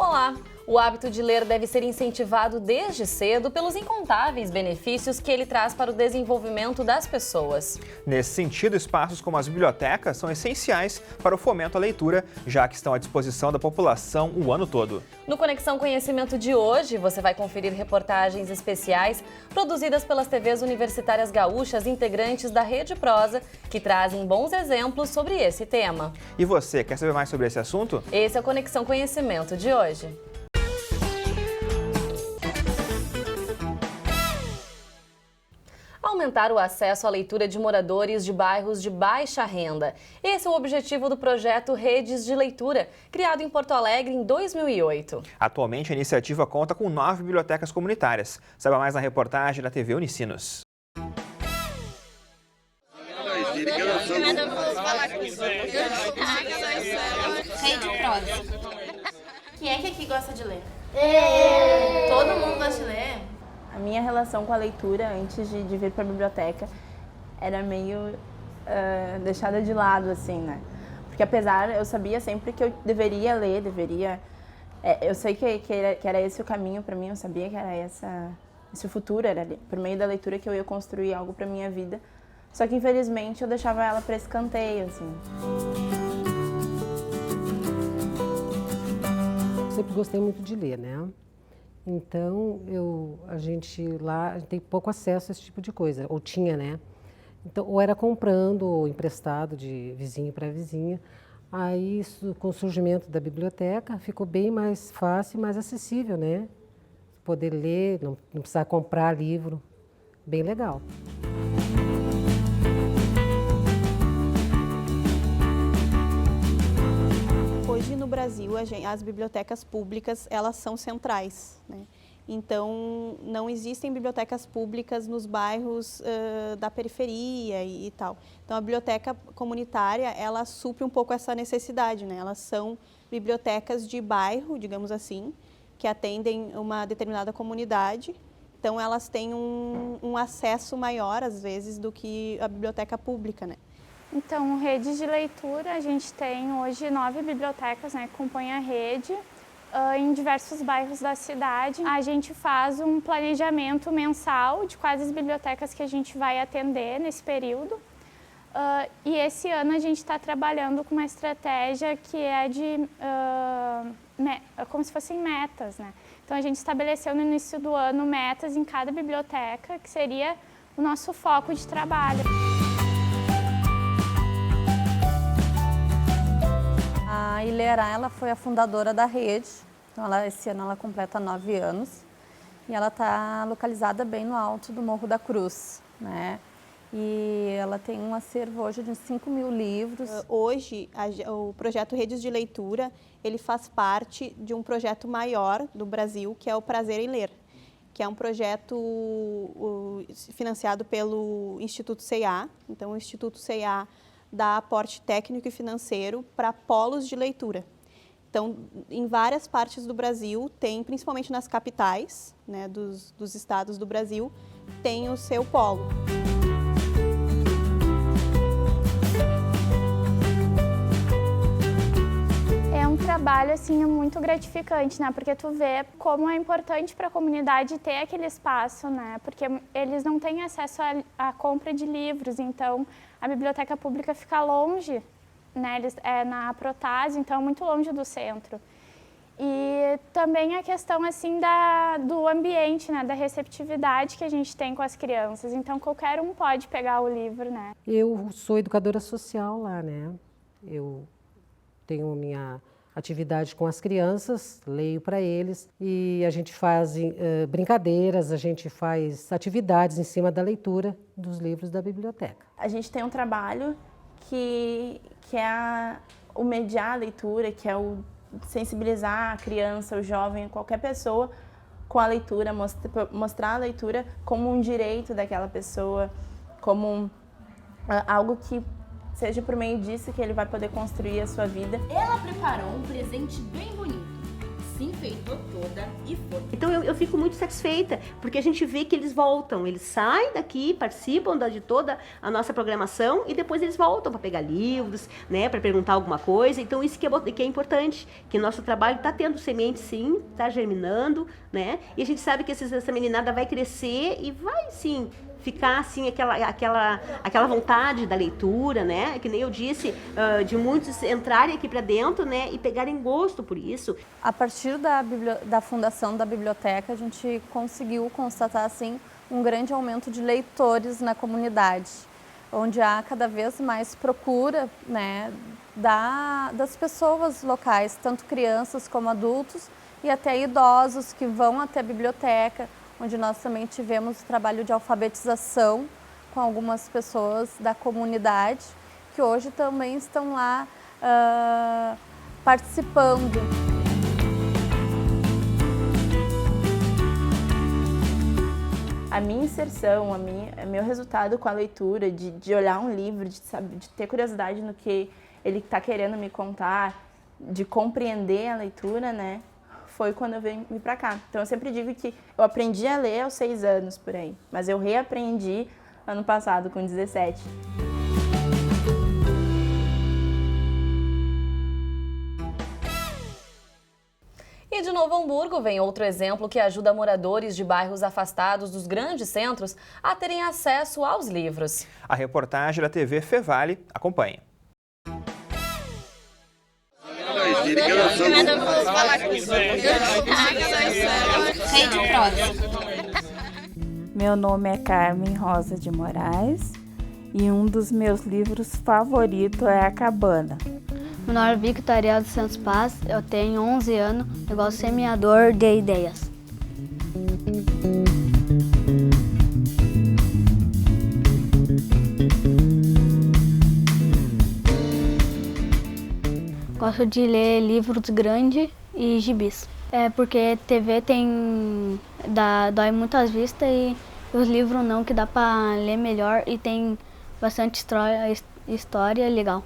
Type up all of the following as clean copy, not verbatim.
Olá! O hábito de ler deve ser incentivado desde cedo pelos incontáveis benefícios que ele traz para o desenvolvimento das pessoas. Nesse sentido, espaços como as bibliotecas são essenciais para o fomento à leitura, já que estão à disposição da população o ano todo. No Conexão Conhecimento de hoje, você vai conferir reportagens especiais produzidas pelas TVs universitárias gaúchas integrantes da Rede Prosa, que trazem bons exemplos sobre esse tema. E você, quer saber mais sobre esse assunto? Esse é o Conexão Conhecimento de hoje. Aumentar o acesso à leitura de moradores de bairros de baixa renda. Esse é o objetivo do projeto Redes de Leitura, criado em Porto Alegre em 2008. Atualmente, a iniciativa conta com 9 bibliotecas comunitárias. Saiba mais na reportagem da TV Unicinos. Rede Prosa. Quem é que aqui gosta de ler? Todo mundo gosta de ler? A minha relação com a leitura, antes de vir para a biblioteca, era meio deixada de lado, assim, né? Porque apesar, eu sabia sempre que eu deveria ler, eu sei que era esse o caminho para mim, eu sabia que era esse o futuro, era por meio da leitura que eu ia construir algo para minha vida. Só que, infelizmente, eu deixava ela para escanteio, assim. Sempre gostei muito de ler, né? Então, a gente lá tem pouco acesso a esse tipo de coisa, ou tinha, né? Então, ou era comprando, ou emprestado de vizinho para vizinha. Aí, com o surgimento da biblioteca, ficou bem mais fácil e mais acessível, né? Poder ler, não precisar comprar livro, bem legal. Hoje no Brasil, as bibliotecas públicas, elas são centrais, né? Então, não existem bibliotecas públicas nos bairros da periferia e tal. Então, a biblioteca comunitária, ela supre um pouco essa necessidade, né? Elas são bibliotecas de bairro, digamos assim, que atendem uma determinada comunidade. Então, elas têm um acesso maior, às vezes, do que a biblioteca pública, né? Então, redes de leitura, a gente tem hoje 9 bibliotecas, né, que compõem a rede, em diversos bairros da cidade. A gente faz um planejamento mensal de quais as bibliotecas que a gente vai atender nesse período. E esse ano a gente está trabalhando com uma estratégia que é como se fossem metas, né? Então, a gente estabeleceu no início do ano metas em cada biblioteca, que seria o nosso foco de trabalho. A Ilera, ela foi a fundadora da rede, então esse ano ela completa 9 anos e ela está localizada bem no alto do Morro da Cruz, né? E ela tem um acervo hoje de 5.000 livros. Hoje, o projeto Redes de Leitura, ele faz parte de um projeto maior do Brasil, que é o Prazer em Ler, que é um projeto financiado pelo Instituto C&A. Então, o Instituto C&A dá aporte técnico e financeiro para polos de leitura. Então, em várias partes do Brasil, principalmente nas capitais, né, dos estados do Brasil, tem o seu polo. É um trabalho assim muito gratificante, né? Porque tu vê como é importante para a comunidade ter aquele espaço, né? Porque eles não têm acesso à compra de livros, então a biblioteca pública fica longe, né? É na Protásio, então é muito longe do centro. E também a questão assim do ambiente, né? Da receptividade que a gente tem com as crianças. Então qualquer um pode pegar o livro, né? Eu sou educadora social lá, né? Eu tenho minha atividade com as crianças, leio para eles e a gente faz brincadeiras, a gente faz atividades em cima da leitura dos livros da biblioteca. A gente tem um trabalho que é o mediar a leitura, que é o sensibilizar a criança, o jovem, qualquer pessoa com a leitura, mostrar a leitura como um direito daquela pessoa, como algo que seja por meio disso que ele vai poder construir a sua vida. Ela preparou um presente bem bonito, se enfeitou toda e foi. Então eu fico muito satisfeita, porque a gente vê que eles voltam, eles saem daqui, participam de toda a nossa programação e depois eles voltam para pegar livros, né, para perguntar alguma coisa. Então isso que é importante, que nosso trabalho está tendo semente sim, está germinando, né, e a gente sabe que essa meninada vai crescer e vai sim ficar assim aquela vontade da leitura, né? Que nem eu disse, de muitos entrarem aqui para dentro, né? E pegarem gosto por isso. A partir da fundação da biblioteca, a gente conseguiu constatar assim um grande aumento de leitores na comunidade, onde há cada vez mais procura, né, das pessoas locais, tanto crianças como adultos e até idosos que vão até a biblioteca, onde nós também tivemos o trabalho de alfabetização com algumas pessoas da comunidade, que hoje também estão lá participando. A minha inserção, meu resultado com a leitura, de olhar um livro, de ter curiosidade no que ele está querendo me contar, de compreender a leitura, né? Foi quando eu vim para cá. Então eu sempre digo que eu aprendi a ler aos 6 anos por aí, mas eu reaprendi ano passado com 17. E de Novo Hamburgo vem outro exemplo que ajuda moradores de bairros afastados dos grandes centros a terem acesso aos livros. A reportagem da TV Fevale acompanha. Rede Prosa. Meu nome é Carmen Rosa de Moraes e um dos meus livros favoritos é A Cabana. Meu nome é Victor Ariel dos Santos Paz, eu tenho 11 anos, eu gosto de semeador de ideias. Gosto de ler livros grandes e gibis. Porque TV dói muitas vistas e os livros não, que dá para ler melhor e tem bastante história legal.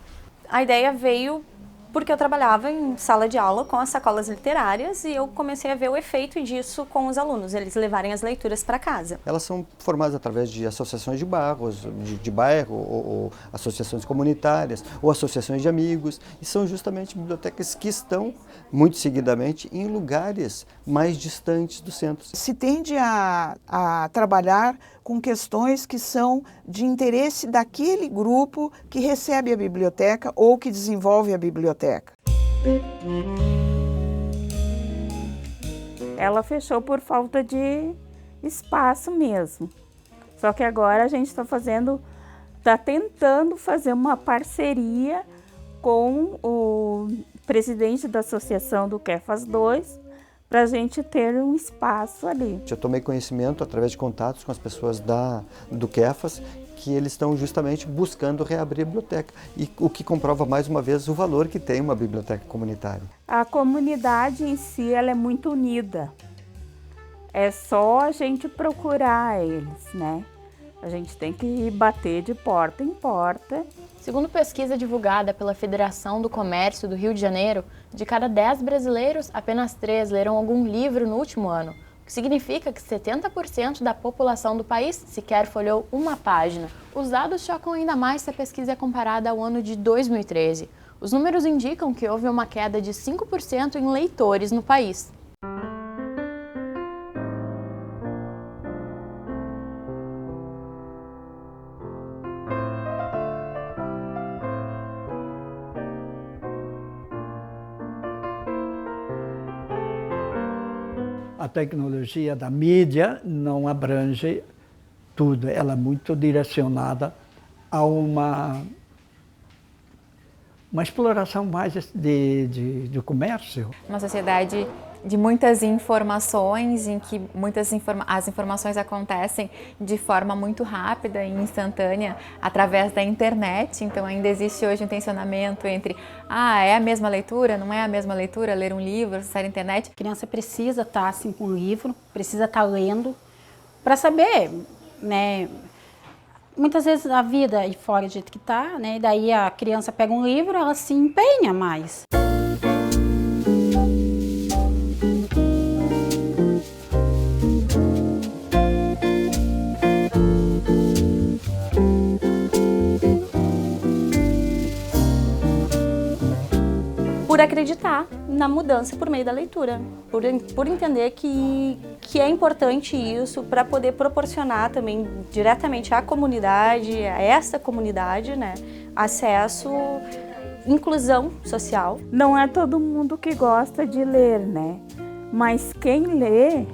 A ideia veio porque eu trabalhava em sala de aula com as sacolas literárias e eu comecei a ver o efeito disso com os alunos, eles levarem as leituras para casa. Elas são formadas através de associações de bairros, de bairro, ou associações comunitárias, ou associações de amigos, e são justamente bibliotecas que estão, muito seguidamente, em lugares mais distantes do centro. Se tende a trabalhar com questões que são de interesse daquele grupo que recebe a biblioteca ou que desenvolve a biblioteca. Ela fechou por falta de espaço mesmo. Só que agora a gente está tentando fazer uma parceria com o presidente da associação do Kefas 2, para a gente ter um espaço ali. Eu tomei conhecimento através de contatos com as pessoas do Kefas, que eles estão justamente buscando reabrir a biblioteca, e o que comprova mais uma vez o valor que tem uma biblioteca comunitária. A comunidade em si ela é muito unida, é só a gente procurar eles, né? A gente tem que bater de porta em porta. Segundo pesquisa divulgada pela Federação do Comércio do Rio de Janeiro, de cada 10 brasileiros, apenas 3 leram algum livro no último ano, o que significa que 70% da população do país sequer folheou uma página. Os dados chocam ainda mais se a pesquisa é comparada ao ano de 2013. Os números indicam que houve uma queda de 5% em leitores no país. A tecnologia da mídia não abrange tudo, ela é muito direcionada a uma exploração mais de comércio. Uma sociedade de muitas informações, em que as informações acontecem de forma muito rápida e instantânea através da internet, então ainda existe hoje um tensionamento entre é a mesma leitura, não é a mesma leitura, ler um livro, acessar a internet. A criança precisa estar assim com um livro, precisa estar lendo para saber, né? Muitas vezes a vida aí fora do jeito que está, né? Daí a criança pega um livro, ela se empenha mais. acreditar na mudança por meio da leitura, por entender que é importante isso para poder proporcionar também diretamente à comunidade, a essa comunidade, né, acesso, inclusão social. Não é todo mundo que gosta de ler, né? Mas quem lê,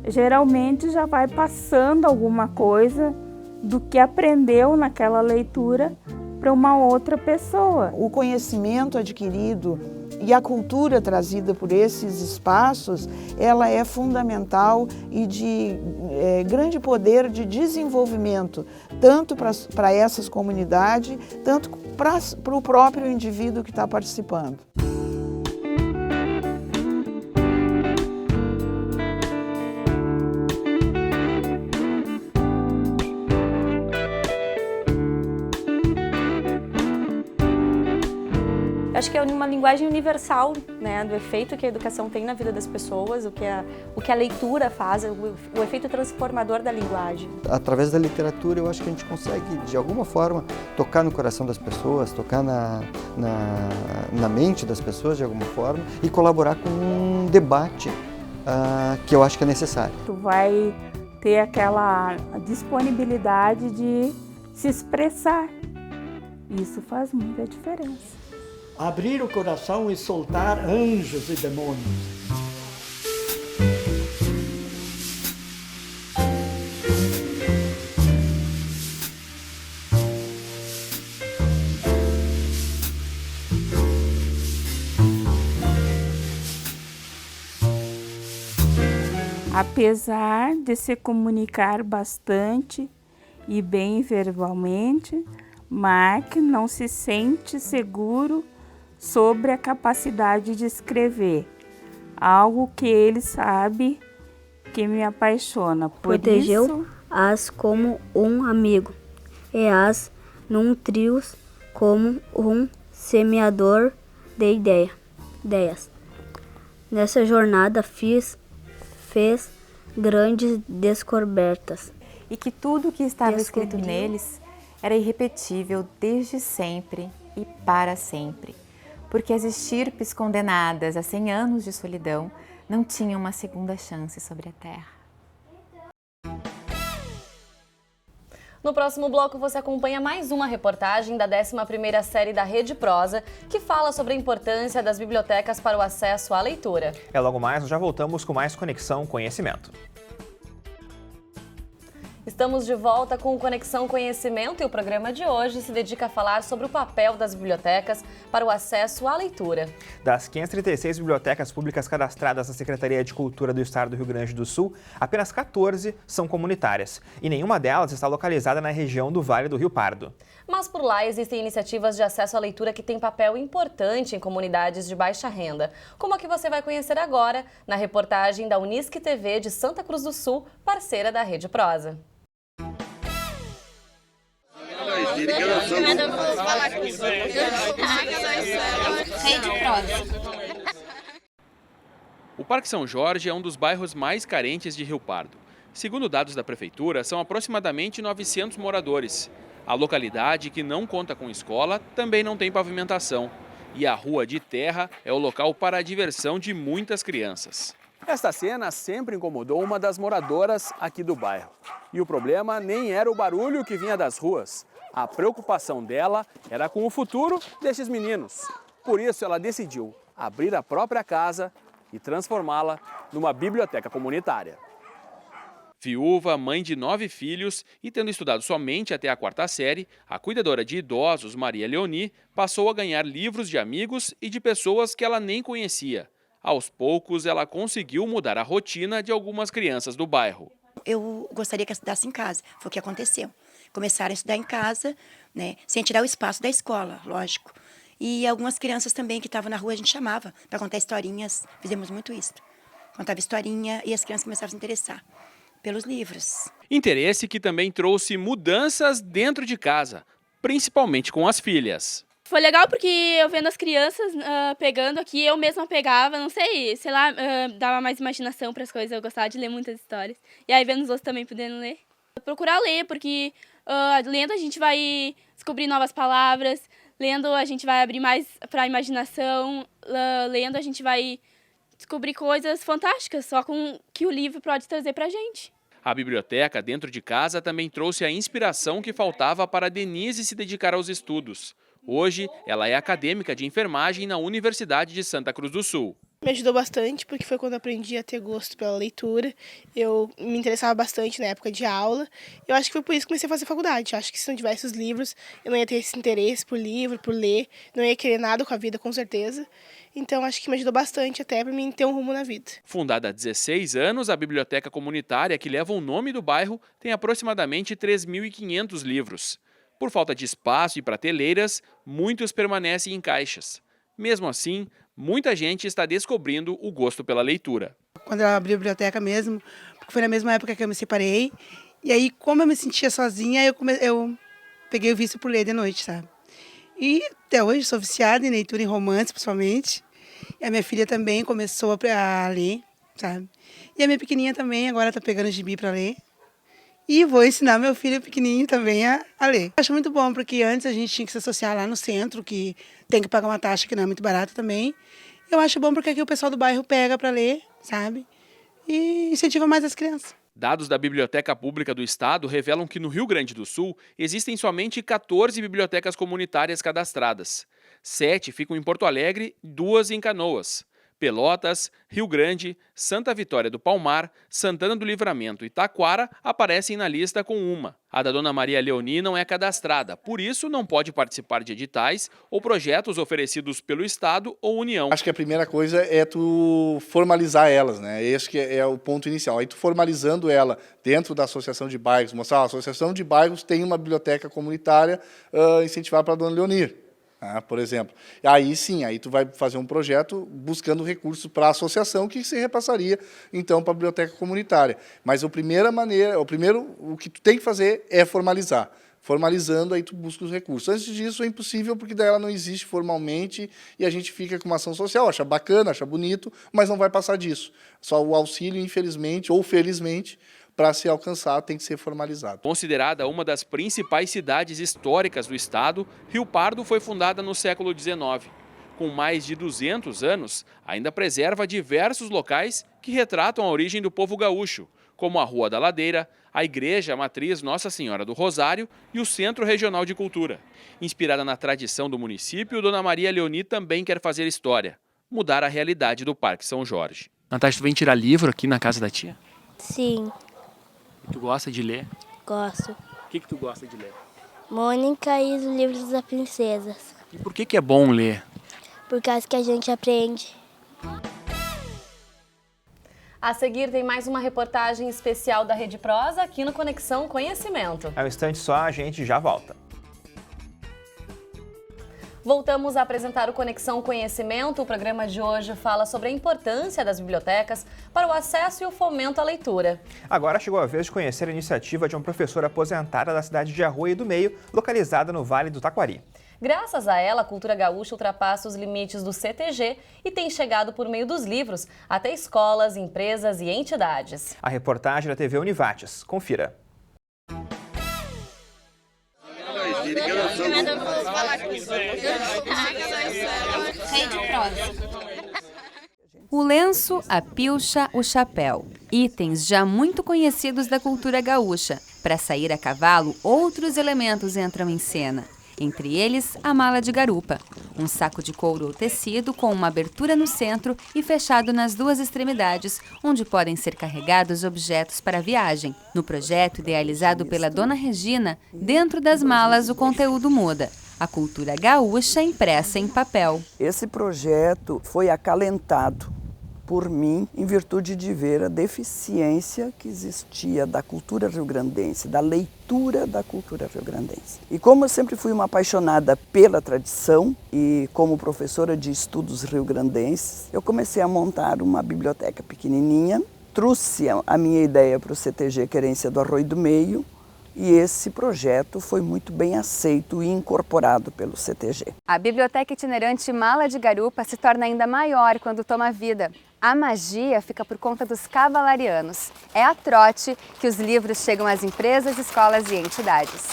geralmente já vai passando alguma coisa do que aprendeu naquela leitura para uma outra pessoa. O conhecimento adquirido e a cultura trazida por esses espaços, ela é fundamental e de grande poder de desenvolvimento, tanto para essas comunidades, tanto para o próprio indivíduo que está participando. Acho que é uma linguagem universal, né, do efeito que a educação tem na vida das pessoas, o que a leitura faz, o efeito transformador da linguagem. Através da literatura, eu acho que a gente consegue, de alguma forma, tocar no coração das pessoas, tocar na mente das pessoas, de alguma forma, e colaborar com um debate que eu acho que é necessário. Tu vai ter aquela disponibilidade de se expressar. Isso faz muita diferença. Abrir o coração e soltar anjos e demônios. Apesar de se comunicar bastante e bem verbalmente, Mark não se sente seguro sobre a capacidade de escrever, algo que ele sabe que me apaixona. Protegeu-as como um amigo e as nutriu como um semeador de ideias. Nessa jornada fez grandes descobertas. E que tudo que estava escrito neles era irrepetível desde sempre e para sempre. Porque as estirpes condenadas a 100 anos de solidão não tinham uma segunda chance sobre a terra. No próximo bloco você acompanha mais uma reportagem da 11ª série da Rede Prosa, que fala sobre a importância das bibliotecas para o acesso à leitura. Logo mais, nós já voltamos com mais Conexão Conhecimento. Estamos de volta com o Conexão Conhecimento e o programa de hoje se dedica a falar sobre o papel das bibliotecas para o acesso à leitura. Das 536 bibliotecas públicas cadastradas na Secretaria de Cultura do Estado do Rio Grande do Sul, apenas 14 são comunitárias e nenhuma delas está localizada na região do Vale do Rio Pardo. Mas por lá existem iniciativas de acesso à leitura que têm papel importante em comunidades de baixa renda, como a que você vai conhecer agora na reportagem da Unisque TV de Santa Cruz do Sul, parceira da Rede Prosa. Rede Prosa. O Parque São Jorge é um dos bairros mais carentes de Rio Pardo. Segundo dados da Prefeitura, são aproximadamente 900 moradores. A localidade, que não conta com escola, também não tem pavimentação. E a rua de terra é o local para a diversão de muitas crianças. Esta cena sempre incomodou uma das moradoras aqui do bairro. E o problema nem era o barulho que vinha das ruas. A preocupação dela era com o futuro destes meninos. Por isso, ela decidiu abrir a própria casa e transformá-la numa biblioteca comunitária. Viúva, mãe de 9 filhos e tendo estudado somente até a 4ª série, a cuidadora de idosos, Maria Leoni, passou a ganhar livros de amigos e de pessoas que ela nem conhecia. Aos poucos, ela conseguiu mudar a rotina de algumas crianças do bairro. Eu gostaria que estudasse em casa, foi o que aconteceu. Começaram a estudar em casa, né, sem tirar o espaço da escola, lógico. E algumas crianças também que estavam na rua a gente chamava para contar historinhas, fizemos muito isso. Contava historinha e as crianças começavam a se interessar pelos livros. Interesse que também trouxe mudanças dentro de casa, principalmente com as filhas. Foi legal porque eu vendo as crianças pegando aqui, eu mesma pegava, não sei lá, dava mais imaginação para as coisas, eu gostava de ler muitas histórias. E aí vendo os outros também podendo ler. Procurar ler, porque lendo a gente vai descobrir novas palavras, Lendo a gente vai abrir mais para a imaginação, lendo a gente vai descobrir coisas fantásticas, só com que o livro pode trazer para a gente. A biblioteca dentro de casa também trouxe a inspiração que faltava para Denise se dedicar aos estudos. Hoje, ela é acadêmica de enfermagem na Universidade de Santa Cruz do Sul. Me ajudou bastante, porque foi quando eu aprendi a ter gosto pela leitura. Eu me interessava bastante na época de aula. Eu acho que foi por isso que comecei a fazer faculdade. Eu acho que se não tivesse os livros, eu não ia ter esse interesse por livro, por ler. Não ia querer nada com a vida, com certeza. Então, acho que me ajudou bastante até para mim ter um rumo na vida. Fundada há 16 anos, a biblioteca comunitária, que leva o nome do bairro, tem aproximadamente 3.500 livros. Por falta de espaço e prateleiras, muitos permanecem em caixas. Mesmo assim, muita gente está descobrindo o gosto pela leitura. Quando eu abri a biblioteca mesmo, porque foi na mesma época que eu me separei, e aí como eu me sentia sozinha, eu peguei o vício por ler de noite, sabe? E até hoje sou viciada em leitura, em romance principalmente. E a minha filha também começou a ler, sabe? E a minha pequenininha também agora está pegando gibi para ler. E vou ensinar meu filho pequenininho também a ler. Acho muito bom, porque antes a gente tinha que se associar lá no centro, que tem que pagar uma taxa que não é muito barata também. Eu acho bom porque aqui o pessoal do bairro pega para ler, sabe? E incentiva mais as crianças. Dados da Biblioteca Pública do Estado revelam que no Rio Grande do Sul existem somente 14 bibliotecas comunitárias cadastradas. 7 ficam em Porto Alegre e 2 em Canoas. Pelotas, Rio Grande, Santa Vitória do Palmar, Santana do Livramento e Taquara aparecem na lista com uma. A da Dona Maria Leoni não é cadastrada, por isso não pode participar de editais ou projetos oferecidos pelo Estado ou União. Acho que a primeira coisa é tu formalizar elas, né? Esse que é o ponto inicial. Aí tu formalizando ela dentro da associação de bairros, mostrar, a associação de bairros tem uma biblioteca comunitária incentivada para a Dona Leonir. Por exemplo. Aí sim, aí tu vai fazer um projeto buscando recursos para a associação que se repassaria, então, para a biblioteca comunitária. Mas o que tu tem que fazer é formalizar. Formalizando, aí tu busca os recursos. Antes disso, é impossível, porque daí ela não existe formalmente e a gente fica com uma ação social, acha bacana, acha bonito, mas não vai passar disso. Só o auxílio, infelizmente, ou felizmente, para se alcançar, tem que ser formalizado. Considerada uma das principais cidades históricas do estado, Rio Pardo foi fundada no século XIX. Com mais de 200 anos, ainda preserva diversos locais que retratam a origem do povo gaúcho, como a Rua da Ladeira, a Igreja Matriz Nossa Senhora do Rosário e o Centro Regional de Cultura. Inspirada na tradição do município, Dona Maria Leoni também quer fazer história, mudar a realidade do Parque São Jorge. Natasha, tu vem tirar livro aqui na casa da tia? Sim. Tu gosta de ler? Gosto. O que tu gosta de ler? Mônica e os livros das princesas. E por que é bom ler? Por causa que a gente aprende. A seguir tem mais uma reportagem especial da Rede Prosa aqui no Conexão Conhecimento. É um instante só, a gente já volta. Voltamos a apresentar o Conexão Conhecimento. O programa de hoje fala sobre a importância das bibliotecas para o acesso e o fomento à leitura. Agora chegou a vez de conhecer a iniciativa de uma professora aposentada da cidade de Arroio do Meio, localizada no Vale do Taquari. Graças a ela, a cultura gaúcha ultrapassa os limites do CTG e tem chegado por meio dos livros até escolas, empresas e entidades. A reportagem da TV Univates. Confira. O lenço, a pilcha, o chapéu. Itens já muito conhecidos da cultura gaúcha. Para sair a cavalo, outros elementos entram em cena. Entre eles, a mala de garupa. Um saco de couro ou tecido com uma abertura no centro e fechado nas duas extremidades, onde podem ser carregados objetos para a viagem. No projeto idealizado pela Dona Regina, dentro das malas o conteúdo muda. A cultura gaúcha impressa em papel. Esse projeto foi acalentado por mim em virtude de ver a deficiência que existia da cultura rio-grandense, da leitura da cultura rio-grandense. E como eu sempre fui uma apaixonada pela tradição e como professora de estudos rio-grandenses, eu comecei a montar uma biblioteca pequenininha, trouxe a minha ideia para o CTG Querência do Arroio do Meio, e esse projeto foi muito bem aceito e incorporado pelo CTG. A biblioteca itinerante Mala de Garupa se torna ainda maior quando toma vida. A magia fica por conta dos cavalarianos. É a trote que os livros chegam às empresas, escolas e entidades.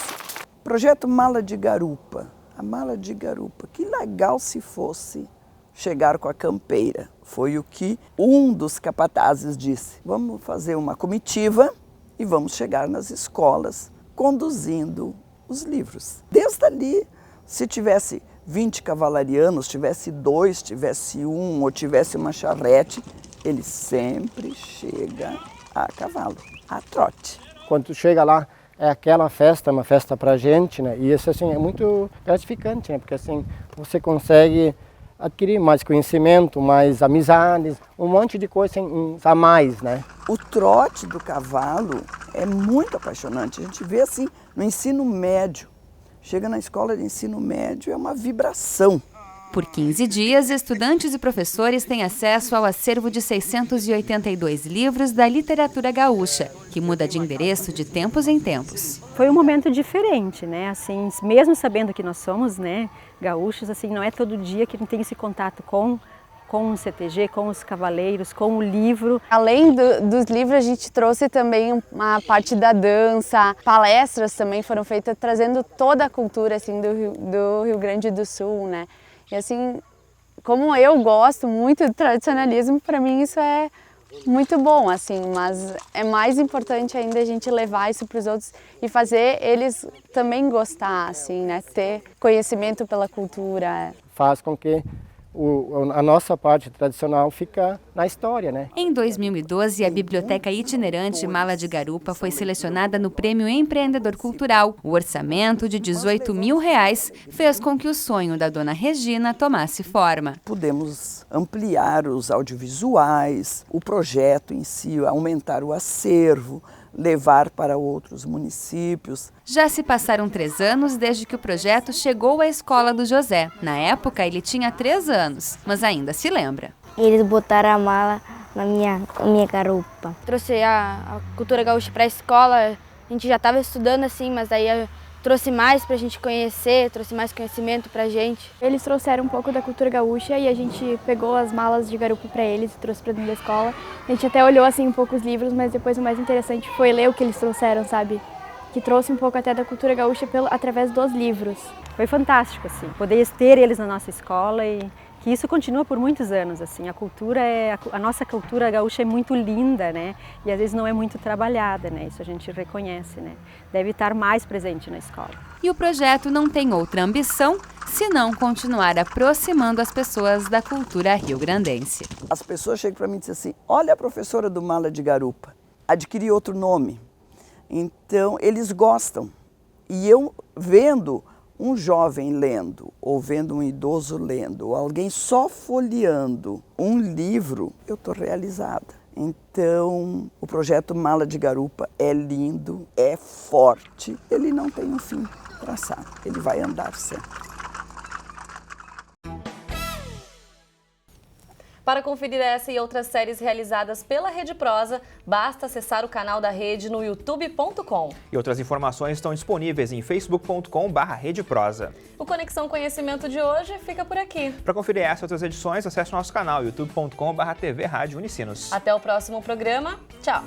O projeto Mala de Garupa a mala de garupa, que legal se fosse chegar com a campeira. Foi o que um dos capatazes disse. Vamos fazer uma comitiva e vamos chegar nas escolas conduzindo os livros. Desde ali, se tivesse 20 cavalarianos, tivesse 2, tivesse 1 ou tivesse uma charrete, ele sempre chega a cavalo, a trote. Quando tu chega lá, é aquela festa, uma festa pra gente, né? E isso assim é muito gratificante, né? Porque assim você consegue adquirir mais conhecimento, mais amizades, um monte de coisa a mais, né? O trote do cavalo é muito apaixonante. A gente vê assim no ensino médio. Chega na escola de ensino médio, é uma vibração. Por 15 dias, estudantes e professores têm acesso ao acervo de 682 livros da literatura gaúcha, que muda de endereço de tempos em tempos. Foi um momento diferente, né? Assim, mesmo sabendo que nós somos, né, gaúchos, assim, não é todo dia que a gente tem esse contato com o CTG, com os cavaleiros, com o livro. Além dos livros, a gente trouxe também uma parte da dança, palestras também foram feitas trazendo toda a cultura assim, do Rio Grande do Sul, né? E assim, como eu gosto muito do tradicionalismo, para mim isso é muito bom, assim, mas é mais importante ainda a gente levar isso para os outros e fazer eles também gostar, assim, né? Ter conhecimento pela cultura. Faz com que a nossa parte tradicional fica na história, né? Em 2012, a Biblioteca Itinerante Mala de Garupa foi selecionada no Prêmio Empreendedor Cultural. O orçamento de R$18 mil fez com que o sonho da dona Regina tomasse forma. Pudemos ampliar os audiovisuais, o projeto em si, aumentar o acervo, levar para outros municípios. Já se passaram 3 anos desde que o projeto chegou à escola do José. Na época, ele tinha 3 anos, mas ainda se lembra. Eles botaram a mala na minha garupa. Trouxe a cultura gaúcha para a escola, a gente já estava estudando assim, mas daí trouxe mais para a gente conhecer, trouxe mais conhecimento para a gente. Eles trouxeram um pouco da cultura gaúcha e a gente pegou as malas de garupa para eles e trouxe para dentro da escola. A gente até olhou assim um pouco os livros, mas depois o mais interessante foi ler o que eles trouxeram, sabe? Que trouxe um pouco até da cultura gaúcha através dos livros. Foi fantástico, assim, poder ter eles na nossa escola e que isso continua por muitos anos, assim. A nossa cultura gaúcha é muito linda, né? E às vezes não é muito trabalhada, né? Isso a gente reconhece, né? Deve estar mais presente na escola. E o projeto não tem outra ambição senão continuar aproximando as pessoas da cultura rio-grandense. As pessoas chegam para mim e dizem assim, olha a professora do Mala de Garupa, adquiri outro nome. Então, eles gostam. E eu vendo um jovem lendo, ou vendo um idoso lendo, ou alguém só folheando um livro, eu estou realizada. Então, o projeto Mala de Garupa é lindo, é forte, ele não tem um fim traçado, ele vai andar sempre. Para conferir essa e outras séries realizadas pela Rede Prosa, basta acessar o canal da Rede no youtube.com. E outras informações estão disponíveis em facebook.com/redeprosa. O Conexão Conhecimento de hoje fica por aqui. Para conferir essa e outras edições, acesse o nosso canal youtube.com/TV Rádio Unicinos. Até o próximo programa. Tchau!